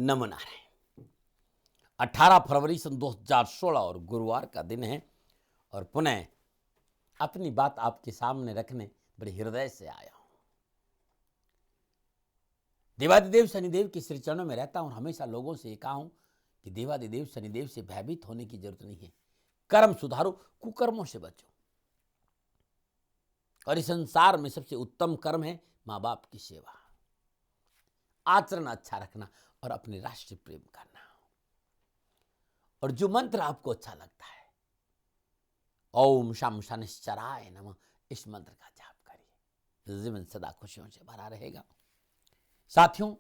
नमो नारायण। 18 फरवरी सन 2016 और गुरुवार का दिन है और पुनः अपनी बात आपके सामने रखने बड़े हृदय से आया हूं। देवादिदेव शनिदेव के श्री चरणों में रहता हूं और हमेशा लोगों से कहा हूं कि देवादिदेव शनिदेव से भयभीत होने की जरूरत नहीं है। कर्म सुधारो, कुकर्मों से बचो। और इस संसार में सबसे उत्तम कर्म है मां बाप की सेवा, आचरण अच्छा रखना और अपने राष्ट्र प्रेम करना। और जो मंत्र आपको अच्छा लगता है, ओम शम शनिश्चराय नमः, इस मंत्र का जाप करिए। जीवन सदा खुशियों से भरा रहेगा। साथियों,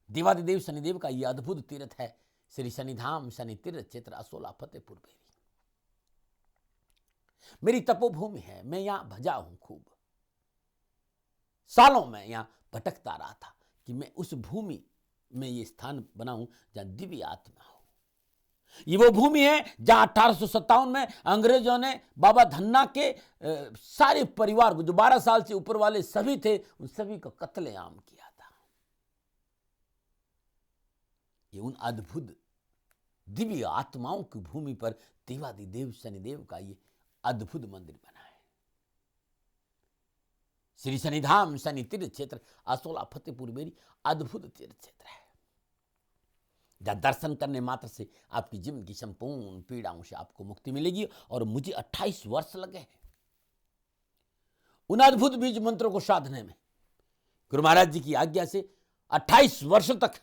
देवादिदेव शनिदेव का यह अद्भुत तीर्थ है श्री शनिधाम शनि तीर्थ क्षेत्र असोला फतेहपुर बेरी। मेरी तपोभूमि है, मैं यहां भजा हूं खूब। सालों में यहां भटकता रहा था कि मैं उस भूमि में ये स्थान बनाऊं जहां दिव्य आत्मा हो। ये वो भूमि है जहां 1857 में अंग्रेजों ने बाबा धन्ना के सारे परिवार को, जो 12 साल से ऊपर वाले सभी थे, उन सभी को कत्लेआम किया था। ये उन अद्भुत दिव्य आत्माओं की भूमि पर देवादिदेव शनिदेव का ये अद्भुत मंदिर बना है। श्री शनिधाम शनि तीर्थ क्षेत्र असोला फतेहपुर बेरी अद्भुत तीर्थ क्षेत्र है, जहां दर्शन करने मात्र से आपकी जीवन की संपूर्ण पीड़ाओं से आपको मुक्ति मिलेगी। और मुझे 28 वर्ष लगे हैं उन अद्भुत बीज मंत्रों को साधने में। गुरु महाराज जी की आज्ञा से 28 वर्ष तक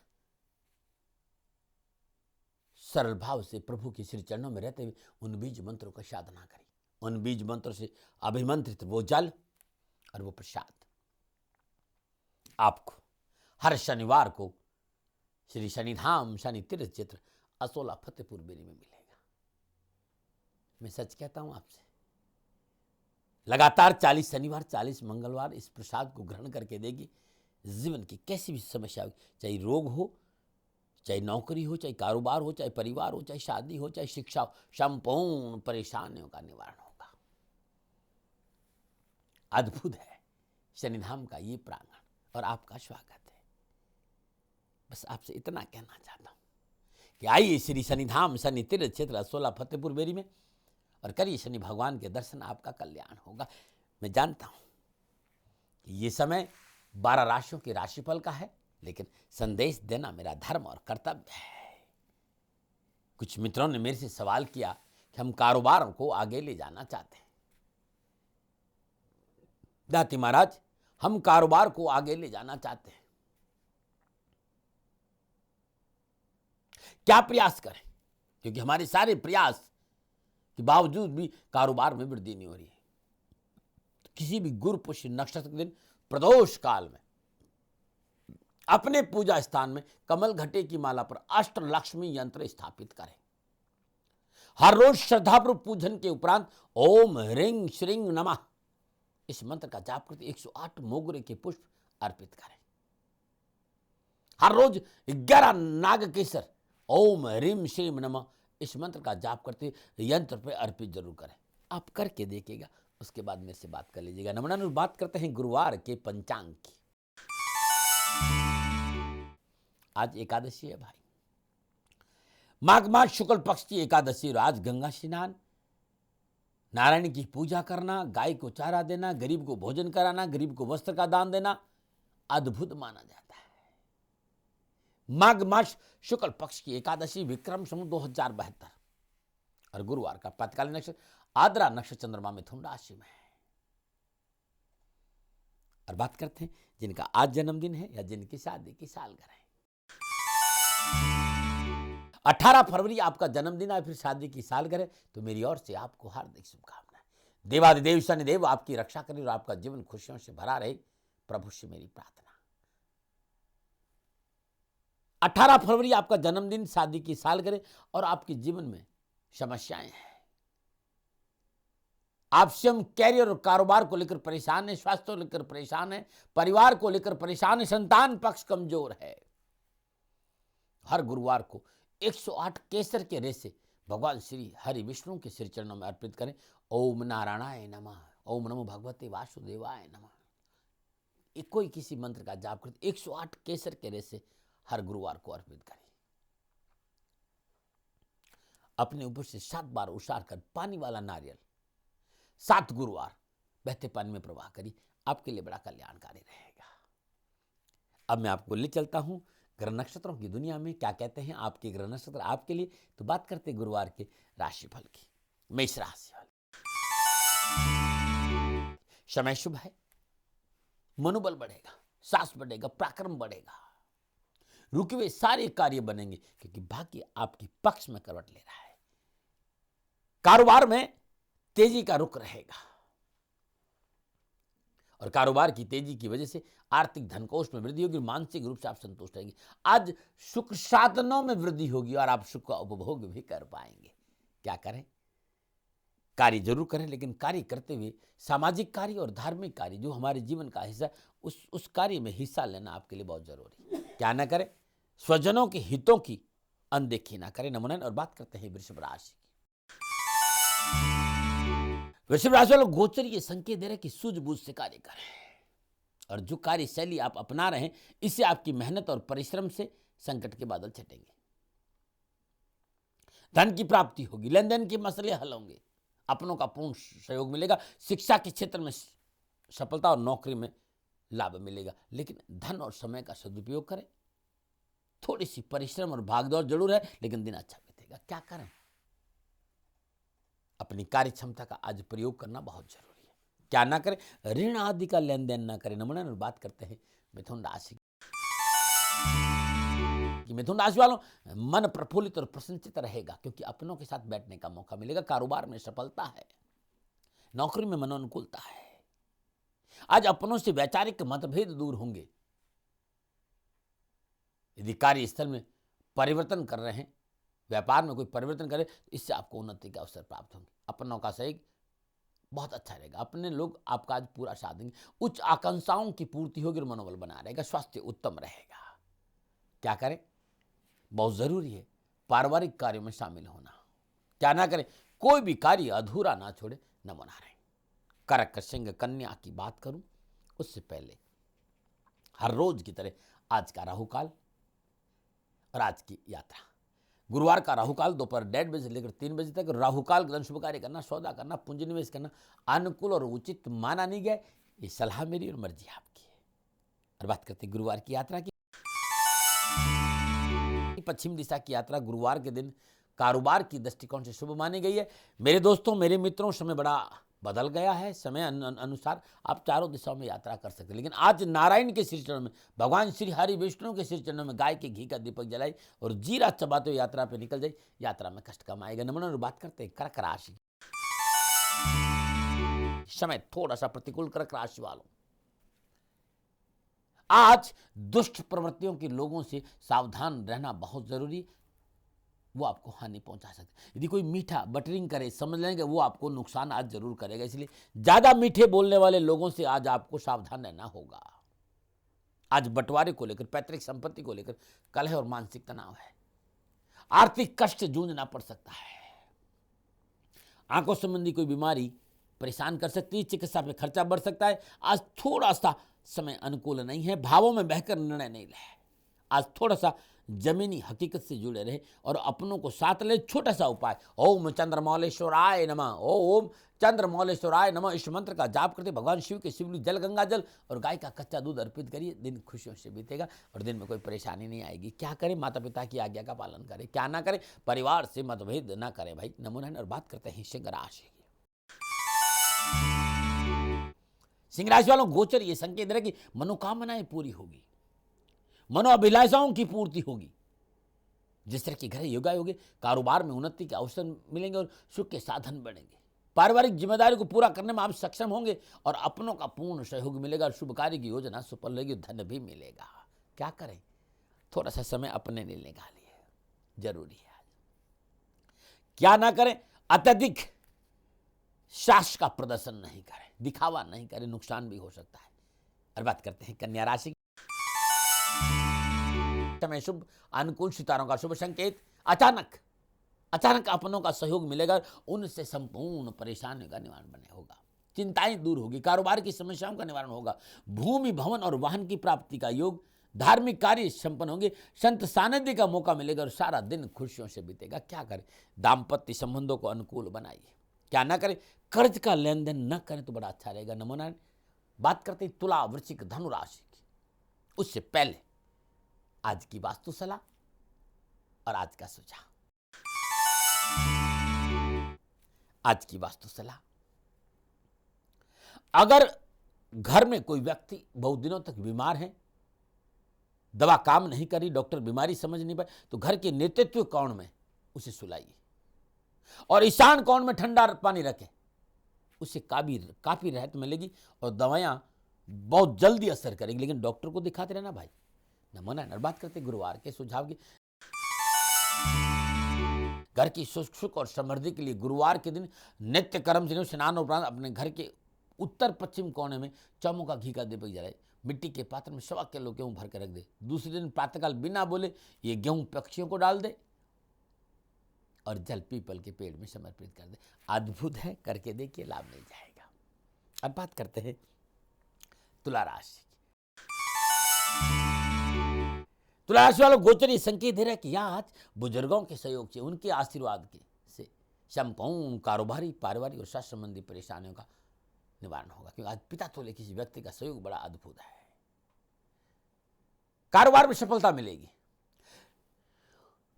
सरल भाव से प्रभु के श्री चरणों में रहते हुए उन बीज मंत्रों का साधना करी। उन बीज मंत्रों से अभिमंत्रित वो जल और वो प्रसाद आपको हर शनिवार को श्री शनिधाम शनि तीर्थ क्षेत्र असोला फतेहपुर बेरी में मिलेगा। मैं सच कहता हूं आपसे, लगातार 40 शनिवार 40 मंगलवार इस प्रसाद को ग्रहण करके देगी। जीवन की कैसी भी समस्या हो, चाहे रोग हो, चाहे नौकरी हो, चाहे कारोबार हो, चाहे परिवार हो, चाहे शादी हो, चाहे शिक्षा हो, संपूर्ण परेशानियों का निवारण होगा। अद्भुत है शनिधाम का ये प्रांगण और आपका स्वागत है। बस आपसे इतना कहना चाहता हूं कि आइए श्री शनिधाम शनि तीर्थ क्षेत्र असोला फतेहपुर बेरी में और करिए शनि भगवान के दर्शन, आपका कल्याण होगा। मैं जानता हूं कि ये समय 12 राशियों के राशिफल का है, लेकिन संदेश देना मेरा धर्म और कर्तव्य है। कुछ मित्रों ने मेरे से सवाल किया कि हम कारोबार को आगे ले जाना चाहते हैं। दाती महाराज, हम कारोबार को आगे ले जाना चाहते हैं, क्या प्रयास करें? क्योंकि हमारे सारे प्रयास के बावजूद भी कारोबार में वृद्धि नहीं हो रही है। तो किसी भी गुरु पुष्य नक्षत्र के दिन प्रदोष काल में अपने पूजा स्थान में कमल घटे की माला पर अष्ट लक्ष्मी यंत्र स्थापित करें। हर रोज श्रद्धापूर्वक पूजन के उपरांत ओम ह्रीं श्रीं नमः इस मंत्र का जाप करते 108 मोगरे के पुष्प अर्पित करें। हर रोज 11 नाग केसर ओम ह्रीं श्रीं नमः इस मंत्र का जाप करते यंत्र पर अर्पित जरूर करें। आप करके देखिएगा, उसके बाद मेरे से बात कर लीजिएगा। नमस्कार, बात करते हैं गुरुवार के पंचांग की। आज एकादशी है भाई, माघ मास शुक्ल पक्ष की एकादशी। और आज गंगा स्नान, नारायण की पूजा करना, गाय को चारा देना, गरीब को भोजन कराना, गरीब को वस्त्र का दान देना अद्भुत माना जाता है। माघ मास शुक्ल पक्ष की एकादशी विक्रम संवत 2072 और गुरुवार का प्रातःकालीन नक्षत्र आद्रा नक्षत्र चंद्रमा मिथुन राशि में है। और बात करते हैं जिनका आज जन्मदिन है या जिनकी शादी की सालगिरह है। 18 फरवरी आपका जन्मदिन है, फिर शादी की सालगिरह, तो मेरी ओर से आपको हार्दिक शुभकामनाएं। देवादिदेव शनिदेव आपकी रक्षा करें और आपका जीवन खुशियों से भरा रहे, प्रभु से मेरी प्रार्थना। 18 फरवरी आपका जन्मदिन, शादी की सालगिरह और आपके जीवन में समस्याएं हैं। आप स्वयं कैरियर और कारोबार को लेकर परेशान है, स्वास्थ्य को लेकर परेशान है, परिवार को लेकर परेशान है, संतान पक्ष कमजोर है। हर गुरुवार को 108 केसर के रेसे भगवान श्री हरि विष्णु के श्री चरणों में अर्पित करें। ओम नारायणाय नमः, ओम नमो भगवते वासुदेवाय नमः। कोई किसी मंत्र का जाप करते 108 केसर के रेसे हर गुरुवार को अर्पित करिए। अपने ऊपर से 7 बार उछाल कर पानी वाला नारियल 7 गुरुवार बहते पानी में प्रवाह करिए, आपके लिए बड़ा कल्याणकारी रहेगा। अब मैं आपको ले चलता हूं ग्रह नक्षत्रों की दुनिया में। क्या कहते हैं आपके ग्रह नक्षत्र आपके लिए, तो बात करते हैं गुरुवार के राशिफल की। मेष राशि वाले, समय शुभ है, मनोबल बढ़ेगा, साहस बढ़ेगा, पराक्रम बढ़ेगा, रुके हुए सारे कार्य बनेंगे क्योंकि भाग्य आपके पक्ष में करवट ले रहा है। कारोबार में तेजी का रुख रहेगा और कारोबार की तेजी की वजह से आर्थिक धनकोष में वृद्धि होगी, मानसिक रूप से आप संतुष्ट रहेंगे। आज सुख साधनों में वृद्धि होगी और आप सुख का उपभोग भी कर पाएंगे। क्या करें? कार्य जरूर करें, लेकिन कार्य करते हुए सामाजिक कार्य और धार्मिक कार्य जो हमारे जीवन का हिस्सा, उस कार्य में हिस्सा लेना आपके लिए बहुत जरूरी है। क्या ना करें? स्वजनों के हितों की अनदेखी ना करें। नमूना। और बात करते हैं वृषभ राशि की। वृषभ राशि वालों, गोचर ये संकेत दे रहे कि सूझबूझ से कार्य करें और जो कार्य शैली आप अपना रहे हैं इससे आपकी मेहनत और परिश्रम से संकट के बादल छटेंगे। धन की प्राप्ति होगी, लेन देन के मसले हल होंगे, अपनों का पूर्ण सहयोग मिलेगा। शिक्षा के क्षेत्र में सफलता और नौकरी में लाभ मिलेगा, लेकिन धन और समय का सदुपयोग करें। थोड़ी सी परिश्रम और भागदौड़ जरूर है, लेकिन दिन अच्छा बीतेगा। क्या करें? अपनी कार्य क्षमता का आज प्रयोग करना बहुत जरूरी है। क्या ना करें? ऋण आदि का लेन देन ना करें। नमूना। और बात करते हैं मिथुन राशि की। मिथुन राशि वालों, मन प्रफुल्लित और प्रसन्नचित रहेगा क्योंकि अपनों के साथ बैठने का मौका मिलेगा। कारोबार में सफलता है, नौकरी में मनोनुकूलता है। आज अपनों से वैचारिक मतभेद दूर होंगे। यदि कार्यस्थल में परिवर्तन कर रहे हैं, व्यापार में कोई परिवर्तन करें, इससे आपको उन्नति के अवसर प्राप्त होंगे। अपनों का सहयोग बहुत अच्छा रहेगा, अपने लोग आपका आज पूरा साथ देंगे। उच्च आकांक्षाओं की पूर्ति होगी और मनोबल बना रहेगा। स्वास्थ्य उत्तम रहेगा। क्या करें? बहुत जरूरी है पारिवारिक कार्यों में शामिल होना। क्या ना करें? कोई भी कार्य अधूरा ना छोड़े। नमूना रहे। कर्क सिंह कन्या की बात करूं उससे पहले हर रोज की तरह आज का राहुकाल और आज की यात्रा। गुरुवार का राहुकाल दोपहर 1:30 बजे से लेकर 3 बजे तक। राहुकाल के दिन शुभ कार्य करना, सौदा करना, पूंजी निवेश करना अनुकूल और उचित माना नहीं गया। ये सलाह मेरी और मर्जी आपकी है। और बात करते हैं गुरुवार की यात्रा की। पश्चिम दिशा की यात्रा गुरुवार के दिन कारोबार की दृष्टिकोण से शुभ मानी गई है। मेरे दोस्तों, मेरे मित्रों, समय बड़ा बदल गया है। समय अनुसार आप चारों दिशाओं में यात्रा कर सकते हैं, लेकिन आज नारायण के श्री चरणों में, भगवान श्री हरि विष्णु के श्री चरणों में गाय के घी का दीपक जलाई और जीरा चबाते हुए यात्रा पे निकल जाए। यात्रा में कष्ट कम आएगा। नमूना। और बात करते हैं कर्क राशि। समय थोड़ा सा प्रतिकूल कर्क राशि वालों। आज दुष्ट प्रवृत्तियों के लोगों से सावधान रहना बहुत जरूरी। वो आपको हानि पहुंचा सकते हैं। यदि कोई मीठा बटरिंग करे, समझ लेंगे वो आपको नुकसान आज जरूर करेगा। इसलिए ज्यादा मीठे बोलने वाले लोगों से आज आपको सावधान रहना होगा। आज बंटवारे को लेकर, पैतृक संपत्ति को लेकर कलह और मानसिक तनाव है। आर्थिक कष्ट से जूझना पड़ सकता है। आंखों संबंधी कोई बीमारी परेशान कर सकती है। चिकित्सा पे खर्चा बढ़ सकता है। आज थोड़ा सा समय अनुकूल नहीं है। भावों में बहकर निर्णय नहीं ले। आज थोड़ा सा जमीनी हकीकत से जुड़े रहे और अपनों को साथ ले। छोटा सा उपाय, ओम चंद्रमौलेश्वराय नमः, ओम चंद्रमौलेश्वराय नमः, इस मंत्र का जाप करते भगवान शिव के शिवलिंग जल, गंगा जल और गाय का कच्चा दूध अर्पित करिए। दिन खुशियों से बीतेगा और दिन में कोई परेशानी नहीं आएगी। क्या करें? माता पिता की आज्ञा का पालन करें। क्या ना करें? परिवार से मतभेद ना करें भाई। नमूना। और बात करते हैं सिंह राशि की। सिंह राशि वालों, गोचर ये संकेत है कि मनोकामनाएं पूरी होगी, मनोअभिलाषाओं की पूर्ति होगी। जिस तरह की घर योगा होगी, कारोबार में उन्नति के अवसर मिलेंगे और सुख के साधन बढ़ेंगे। पारिवारिक जिम्मेदारी को पूरा करने में आप सक्षम होंगे और अपनों का पूर्ण सहयोग मिलेगा और शुभ कार्य की योजना सफल रहेगी। धन भी मिलेगा। क्या करें? थोड़ा सा समय अपने लिए निकालिए, जरूरी है। क्या ना करें? अत्यधिक साहस का प्रदर्शन नहीं करें, दिखावा नहीं करें, नुकसान भी हो सकता है। और बात करते हैं कन्या राशि। समय शुभ, अनुकूल, सितारों का शुभ संकेत। अचानक अपनों का सहयोग मिलेगा, उनसे संपूर्ण परेशानियों का निवारण बने होगा। चिंताएं दूर होगी, कारोबार की समस्याओं का निवारण होगा। भूमि, भवन और वाहन की प्राप्ति का योग धार्मिक कार्य संपन्न होंगे, संत सानिध्य का मौका मिलेगा और सारा दिन खुशियों से बीतेगा। क्या करें, दाम्पत्य संबंधों को अनुकूल बनाइए। क्या ना करें, कर्ज का लेन देन न करें तो बड़ा अच्छा रहेगा। नमो नारायण। बात करते हैं तुला, वृश्चिक, धनु राशि की। उससे पहले आज की वास्तु सलाह और आज का सुझाव। आज की वास्तु सलाह, अगर घर में कोई व्यक्ति बहुत दिनों तक बीमार है, दवा काम नहीं करी, डॉक्टर बीमारी समझ नहीं पाए, तो घर के नेतृत्व कोण में उसे सुलाइए और ईशान कोण में ठंडा पानी रखें। उससे काफी राहत मिलेगी और दवाएं बहुत जल्दी असर करेगी। लेकिन डॉक्टर को दिखाते रहना भाई। नमो नारायण। बात करते गुरुवार के सुझाव की। घर की सुख और समृद्धि के लिए गुरुवार के दिन नित्य कर्म से स्नान उपरांत अपने घर के उत्तर पश्चिम कोने में चौमुखा का घी का दीपक जलाए, मिट्टी के पात्र में 1.25 किलो गेहूं भर के रख दे। दूसरे दिन प्रातःकाल बिना बोले ये गेहूं पक्षियों को डाल दे और जल पीपल के पेड़ में समर्पित कर दे। अद्भुत है, करके देखिए, लाभ मिल जाएगा। अब बात करते हैं तुला राशि की। तुला राशि वालों, गोचरी संकेत दे रहा है कि यहाँ आज बुजुर्गों के सहयोग से, उनके आशीर्वाद के से संपूर्ण कारोबारी, पारिवारिक और स्वास्थ्य संबंधी परेशानियों का निवारण होगा। क्योंकि आज पिता तोले किसी व्यक्ति का सहयोग बड़ा अद्भुत है। कारोबार में सफलता मिलेगी,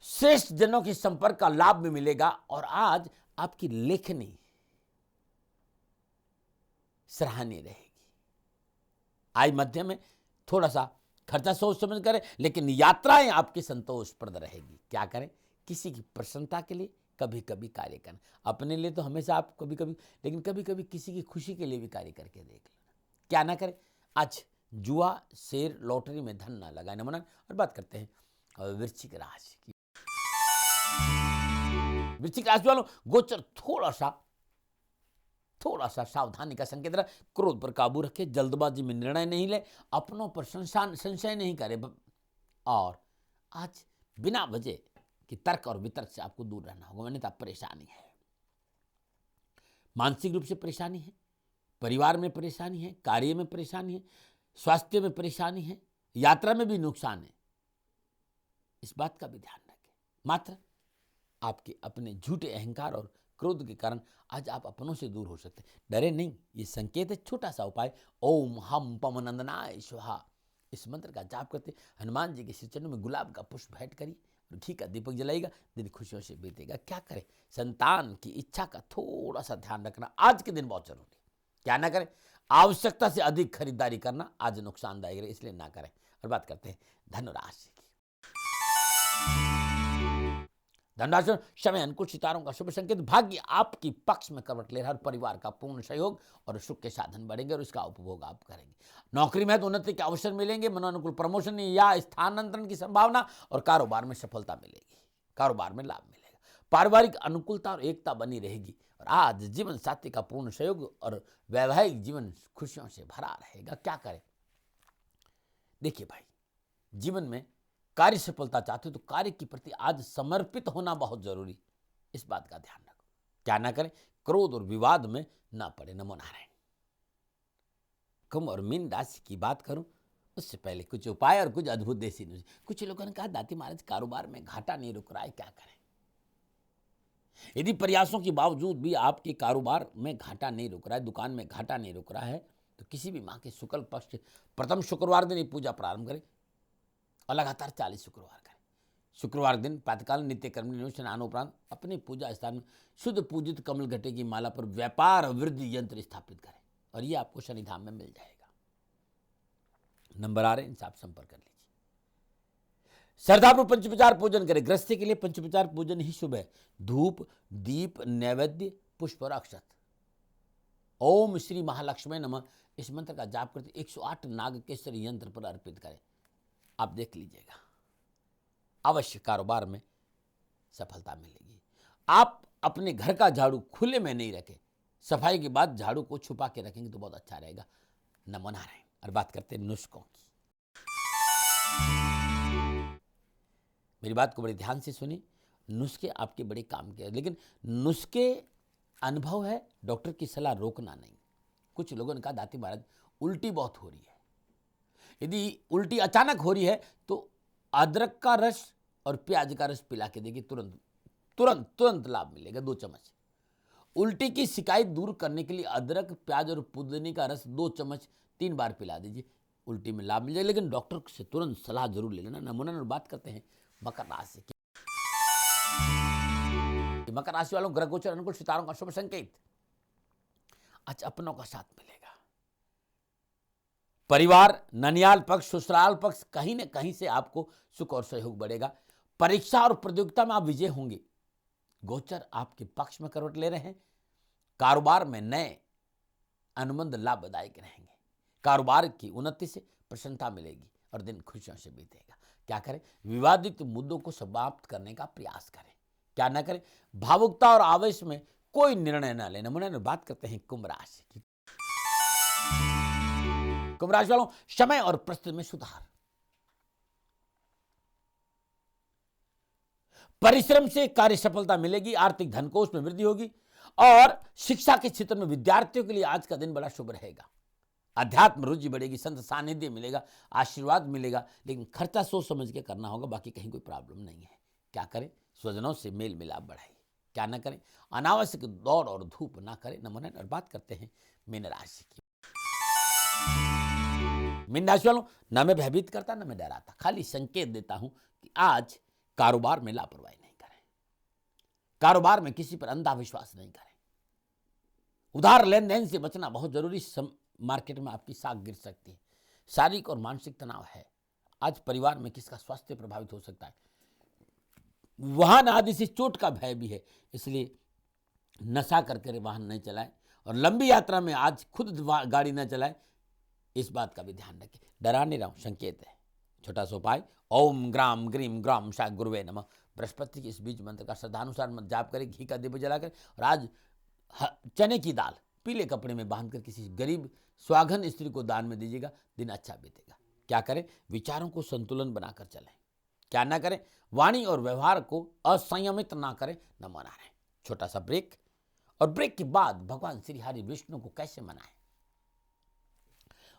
श्रेष्ठ जनों के संपर्क का लाभ भी मिलेगा और आज आपकी लेखनी सराहनीय रहेगी। आय मध्य में थोड़ा सा खर्चा सोच समझ करें, लेकिन यात्राएं आपकी संतोषप्रद रहेगी। क्या करें, किसी की प्रसन्नता के लिए कभी कभी कार्य करना। अपने लिए तो हमेशा आप कभी कभी, लेकिन कभी कभी किसी की खुशी के लिए भी कार्य करके देख लेना। क्या ना करें, आज जुआ, शेर, लॉटरी में धन ना लगाए। नमन। और बात करते हैं वृश्चिक राशि की। वृश्चिक राशि वालों, गोचर थोड़ा सा सावधानी का संकेत रहा। क्रोध पर काबू रखे, जल्दबाजी में निर्णय नहीं ले, अपनों पर संशय नहीं करे और आज बिना वजह कि तर्क और वितर्क से आपको दूर रहना होगा, अन्यथा परेशानी है। मानसिक रूप से परेशानी है, परिवार में परेशानी है, कार्य में परेशानी है, स्वास्थ्य में परेशानी है, यात्रा में भी नुकसान है। इस बात का भी ध्यान रखें। मात्र आपके अपने झूठे अहंकार और क्रोध के कारण आज आप अपनों से दूर हो सकते हैं। डरे नहीं, ये संकेत है, छोटा सा उपाय। ओम हम पवनंदनाय स्वाहा, इस मंत्र का जाप करते हनुमान जी के श्री चरणों में गुलाब का पुष्प भेंट करिए और घी का दीपक जलाएगा, दिन खुशियों से बीतेगा। क्या करें, संतान की इच्छा का थोड़ा सा ध्यान रखना आज के दिन बहुत जरूरी है। क्या ना करें, आवश्यकता से अधिक खरीदारी करना आज नुकसानदायक है, इसलिए ना करें। और बात करते हैं धनुराशि की। धनराशि समय अनुकूल, सितारों का शुभ संकेत, भाग्य आपकी पक्ष में करवट ले रहा है। परिवार का पूर्ण सहयोग और सुख के साधन बढ़ेंगे और इसका उपभोग आप करेंगे। नौकरी में तो उन्नति के अवसर मिलेंगे, मनोनुकूल प्रमोशन या स्थानांतरण की संभावना और कारोबार में सफलता मिलेगी, कारोबार में लाभ मिलेगा। पारिवारिक अनुकूलता और एकता बनी रहेगी और आज जीवन साथी का पूर्ण सहयोग और वैवाहिक जीवन खुशियों से भरा रहेगा। क्या करें, देखिए भाई, जीवन में कार्य सफलता चाहते हो तो कार्य के प्रति आज समर्पित होना बहुत जरूरी, इस बात का ध्यान रखो। क्या ना करें, क्रोध और विवाद में ना पड़े। नमो नारायण। कुंभ और मीन राशि की बात करूं उससे पहले कुछ उपाय और कुछ अद्भुत देसी नुस्खे। कुछ लोगों ने कहा दाती महाराज कारोबार में घाटा नहीं रुक रहा है, क्या करें। यदि प्रयासों के बावजूद भी आपके कारोबार में घाटा नहीं रुक रहा है, दुकान में घाटा नहीं रुक रहा है, तो किसी भी माह के शुक्ल पक्ष प्रथम शुक्रवार दिन ये पूजा प्रारंभ करें और लगातार 40 शुक्रवार करें। शुक्रवार दिन प्रातःकाल नित्य कर्म स्नान उपरांत अपने पूजा स्थान में शुद्ध पूजित कमल घटे की माला पर व्यापार वृद्धि यंत्र स्थापित करें और ये आपको शनिधाम में मिल जाएगा। नंबर आ रहे हैं, इनसे आप संपर्क कर लीजिए। श्रद्धापूर्वक पंचोपचार पूजन करें। गृहस्थी के लिए पंचोपचार पूजन ही शुभ है। धूप, दीप, नैवेद्य, पुष्प और अक्षत। ओम श्री महालक्ष्मी नमः, इस मंत्र का जाप करते 108 नाग केसरी यंत्र पर अर्पित करें। आप देख लीजिएगा, अवश्य कारोबार में सफलता मिलेगी। आप अपने घर का झाड़ू खुले में नहीं रखें, सफाई के बाद झाड़ू को छुपा के रखेंगे तो बहुत अच्छा रहेगा। नमो नारायण। और बात करते हैं नुस्खों की। मेरी बात को बड़े ध्यान से सुनिए। नुस्खे आपके बड़े काम के, लेकिन नुस्खे अनुभव है, डॉक्टर की सलाह रोकना नहीं। कुछ लोगों ने कहा दाती महाराज उल्टी बहुत हो रही है, यदि उल्टी अचानक हो रही है तो अदरक का रस और प्याज का रस पिला के देखिए, तुरंत तुरंत तुरंत लाभ मिलेगा। 2 चम्मच। उल्टी की शिकायत दूर करने के लिए अदरक, प्याज और पुदीने का रस 2 चम्मच 3 बार पिला दीजिए, उल्टी में लाभ मिल जाएगा। लेकिन डॉक्टर से तुरंत सलाह जरूर ले लेना। नमूना बात करते हैं मकर राशि की। मकर राशि वालों, ग्रह गोचर अनुकूल, सितारों का शुभ संकेत। आज अपनों का साथ मिलेगा। परिवार, ननियाल पक्ष, ससुराल पक्ष, कहीं न कहीं से आपको सुख और सहयोग बढ़ेगा। परीक्षा और प्रतियोगिता में आप विजय होंगे। गोचर आपके पक्ष में करवट ले रहे हैं। कारोबार में नए अनुबंध लाभदायक रहेंगे। कारोबार की उन्नति से प्रसन्नता मिलेगी और दिन खुशियों से बीतेगा। क्या करें? विवादित मुद्दों को समाप्त करने का प्रयास करें। क्या ना करें? भावुकता और आवेश में कोई निर्णय न लेना। नमूने में बात करते हैं कुंभ राशि की। कुंभ राशि वालों, समय और परिस्थिति में सुधार। परिश्रम से कार्य सफलता मिलेगी। आर्थिक धनकोष में वृद्धि होगी और शिक्षा के क्षेत्र में विद्यार्थियों के लिए आज का दिन बड़ा शुभ रहेगा। अध्यात्म रुचि बढ़ेगी, संत सानिध्य मिलेगा, आशीर्वाद मिलेगा। लेकिन खर्चा सोच समझ के करना होगा, बाकी कहीं कोई प्रॉब्लम नहीं है। क्या करें? स्वजनों से मेल मिलाप बढ़ाइए। क्या ना करें? अनावश्यक दौड़ और धूप ना करें। नमूने और बात करते हैं मीन राशि की। मीन राशि वालों, न मैं भयभीत करता न मैं डराता, खाली संकेत देता हूं कि आज कारोबार में लापरवाही नहीं करें। कारोबार में किसी पर अंधा विश्वास नहीं करें। उधार लेन देन से बचना बहुत जरूरी। मार्केट में आपकी साख गिर सकती है। शारीरिक और मानसिक तनाव है। आज परिवार में किसका स्वास्थ्य प्रभावित हो सकता है। वाहन आदि से चोट का भय भी है, इसलिए नशा करके वाहन नहीं चलाएं और लंबी यात्रा में आज खुद गाड़ी न चलाएं, इस बात का भी ध्यान रखें। डरा नहीं रहा हूं, संकेत है। छोटा सा उपाय, ओम ग्राम ग्रीम ग्राम सा गुरुवे नमः। बृहस्पति के इस बीज मंत्र का श्रद्धानुसार मत जाप करें, घी का दीप जलाकर। और आज चने की दाल पीले कपड़े में बांधकर किसी गरीब स्वाघन स्त्री को दान में दीजिएगा, दिन अच्छा बीतेगा। क्या करें? विचारों को संतुलन बनाकर चलें। क्या ना करें? वाणी और व्यवहार को असंयमित ना करें, न मनाएं। छोटा सा ब्रेक, और ब्रेक के बाद भगवान श्री हरि विष्णु को कैसे मनाएं,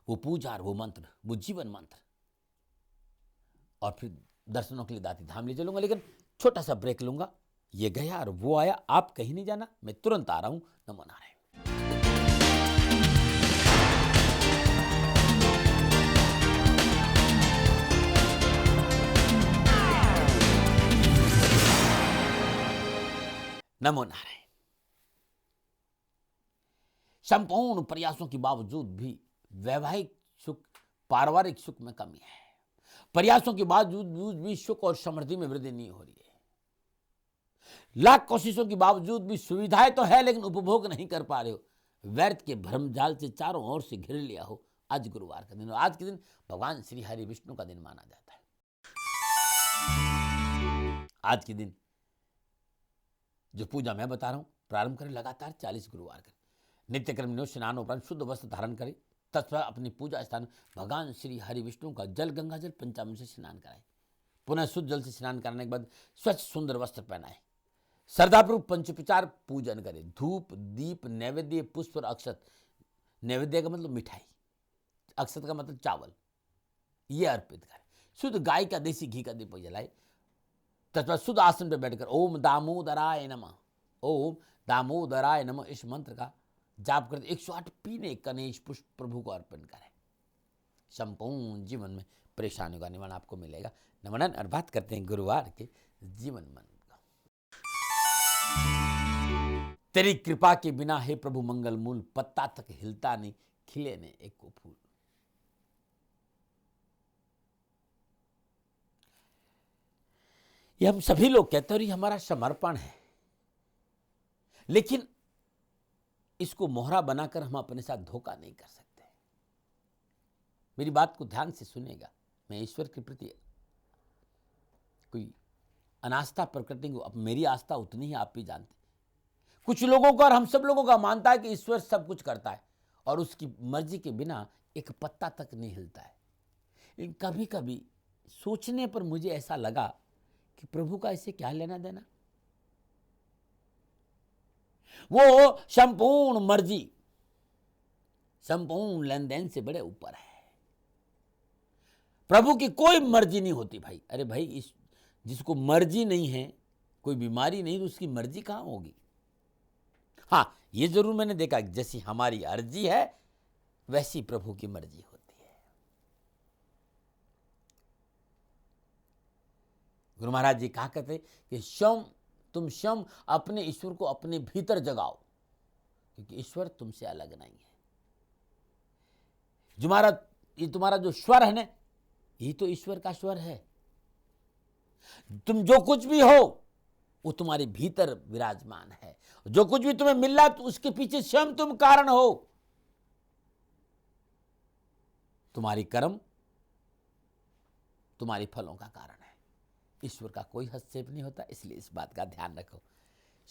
वो पूजा और वो मंत्र, वो जीवन मंत्र, और फिर दर्शनों के लिए दाती धाम ले चलूंगा। लेकिन छोटा सा ब्रेक लूंगा। ये गया और वो आया, आप कहीं नहीं जाना, मैं तुरंत आ रहा हूं। नमो नारायण। नमो नारायण। संपूर्ण प्रयासों के बावजूद भी वैवाहिक सुख, पारिवारिक सुख में कमी है। प्रयासों के बावजूद भी सुख और समृद्धि में वृद्धि नहीं हो रही है। लाख कोशिशों के बावजूद भी सुविधाएं तो है, लेकिन उपभोग नहीं कर पा रहे हो। व्यर्थ के भ्रमजाल से चारों ओर से घिर लिया हो। आज गुरुवार का दिन, और आज के दिन भगवान श्री हरि विष्णु का दिन माना जाता है। आज के दिन जो पूजा मैं बता रहा हूं, प्रारंभ करें लगातार 40 गुरुवार करें। नित्य कर्म नियोजन स्नान उपरांत शुद्ध वस्त्र धारण करें। तत्पश्चात अपनी पूजा स्थान भगवान श्री हरि विष्णु का जल गंगा जल पंचामृत से स्नान कराएं। पुनः शुद्ध जल से स्नान करने के बाद स्वच्छ सुंदर वस्त्र पहनाएं। श्रद्धापूर्वक पंचोपचार पूजन करें। धूप, दीप, नैवेद्य, पुष्प और अक्षत। नैवेद्य का मतलब मिठाई, अक्षत का मतलब चावल, ये अर्पित करें। शुद्ध गाय का देसी घी का दीप जलाए। तत्पश्चात शुद्ध आसन पर बैठकर ओम दामोदराय नमः, ओम दामोदराय नमः इस मंत्र का जाप करते 108 पीने गणेश पुष्प प्रभु को अर्पण करें। संपूर्ण जीवन में परेशानियों का निवारण आपको मिलेगा। नमन। और बात करते हैं गुरुवार के जीवन मंत्र का। तेरी कृपा के बिना हे प्रभु मंगल मूल, पत्ता तक हिलता नहीं, खिले ने एक को फूल। ये हम सभी लोग कहते हैं, और ये हमारा समर्पण है, लेकिन इसको मोहरा बनाकर हम अपने साथ धोखा नहीं कर सकते। मेरी बात को ध्यान से सुनेगा। मैं ईश्वर के प्रति कोई अनास्था प्रकट नहीं हूं। अब मेरी आस्था उतनी ही आप भी जानते। कुछ लोगों का और हम सब लोगों का मानता है कि ईश्वर सब कुछ करता है और उसकी मर्जी के बिना एक पत्ता तक नहीं हिलता है। लेकिन कभी कभी सोचने पर मुझे ऐसा लगा कि प्रभु का इससे क्या लेना देना। वो संपूर्ण मर्जी, संपूर्ण लेन देन से बड़े ऊपर है। प्रभु की कोई मर्जी नहीं होती भाई। अरे भाई, इस जिसको मर्जी नहीं है, कोई बीमारी नहीं, तो उसकी मर्जी कहाँ होगी। हाँ, ये जरूर मैंने देखा, जैसी हमारी अर्जी है वैसी प्रभु की मर्जी होती है। गुरु महाराज जी कहा करते कि तुम शम अपने ईश्वर को अपने भीतर जगाओ, क्योंकि ईश्वर तुमसे अलग नहीं है। ये तुम्हारा जो स्वर है ना, यही तो ईश्वर का स्वर है। तुम जो कुछ भी हो वो तुम्हारे भीतर विराजमान है। जो कुछ भी तुम्हें मिल रहा है तो उसके पीछे स्वयं तुम कारण हो। तुम्हारी कर्म तुम्हारे फलों का कारण है। ईश्वर का कोई हस्तक्षेप नहीं होता, इसलिए इस बात का ध्यान रखो।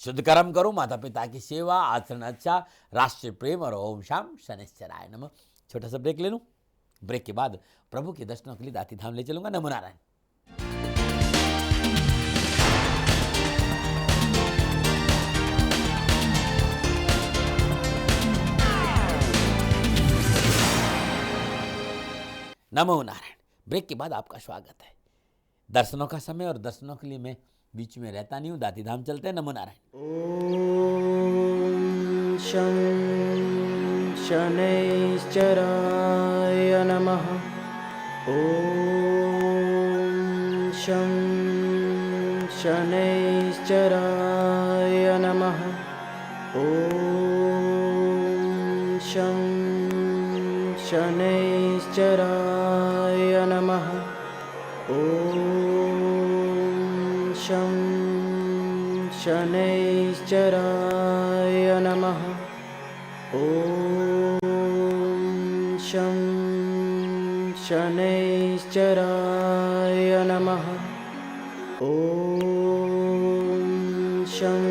शुद्ध कर्म करो, माता पिता की सेवा, आचरण अच्छा, राष्ट्रीय प्रेम और ओम शाम शनिश्चराय नमः। छोटा सा ब्रेक ले लूं। ब्रेक के बाद प्रभु के दर्शनों के लिए दाती धाम ले चलूंगा। नमो नारायण। नमो नारायण। ब्रेक के बाद आपका स्वागत है। दर्शनों का समय, और दर्शनों के लिए मैं बीच में रहता नहीं हूं। दाती धाम चलते हैं। नमो नारायण। ओम शं शनैश्चराय नमः। ओम शं शनैश्चराय नमः। ओम शं शनैश्चराय नमः। ओम शं शनैश्चराय नमः। ओम शं शनैश्चराय नमः। ओम शं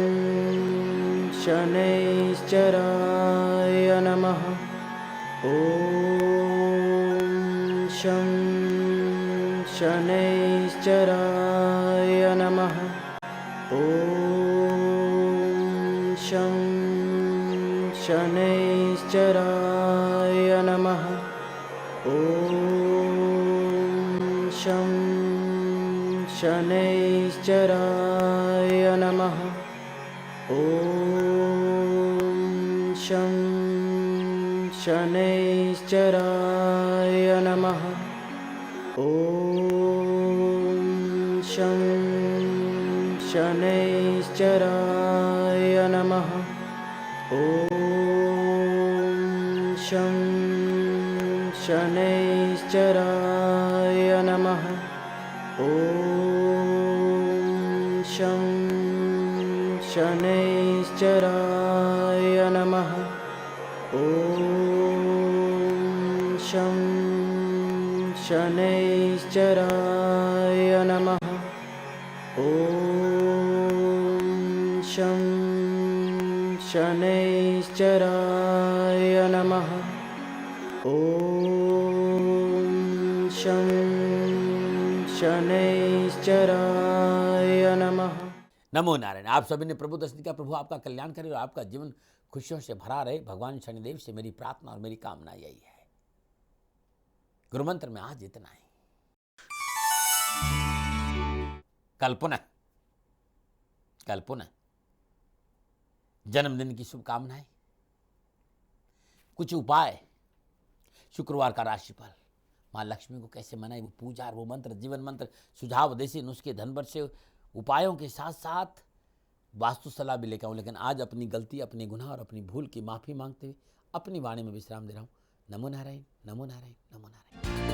शनैश्चराय नमः। ओम शं शनैश्चराय नमः। ओम शं शनैश्चराय नमः। ओम शं शनैश्चराय नमः। ओम शं शनैश्चराय नमः। ओम शं शनैश्चराय नमः। ओम शं शनैश्चराय नमः। ओम शं शनैश्चराय नमः। ओम शं शनैश्चराय नमः। ओम शं शनैश्चराय नमः। ओम शं शनैश्चराय नमः। नमो नारायण। आप सभी ने प्रभु दर्शन किया। प्रभु आपका कल्याण करे और आपका जीवन खुशियों से भरा रहे। भगवान शनिदेव से मेरी प्रार्थना और मेरी कामना यही है। गुरु मंत्र में आज इतना ही। कल पुनः जन्मदिन की शुभकामनाएं, कुछ उपाय, शुक्रवार का राशिफल, माँ लक्ष्मी को कैसे मनाए, वो पूजा और वो मंत्र, जीवन मंत्र, सुझाव, देसी नुस्खे, धन से उपायों के साथ साथ वास्तु सलाह भी लेकर आऊँ। लेकिन आज अपनी गलती, अपने गुनाह और अपनी भूल की माफ़ी मांगते हुए अपनी वाणी में विश्राम दे रहा हूँ। नमो नारायण, नमो नारायण, नमो नारायण।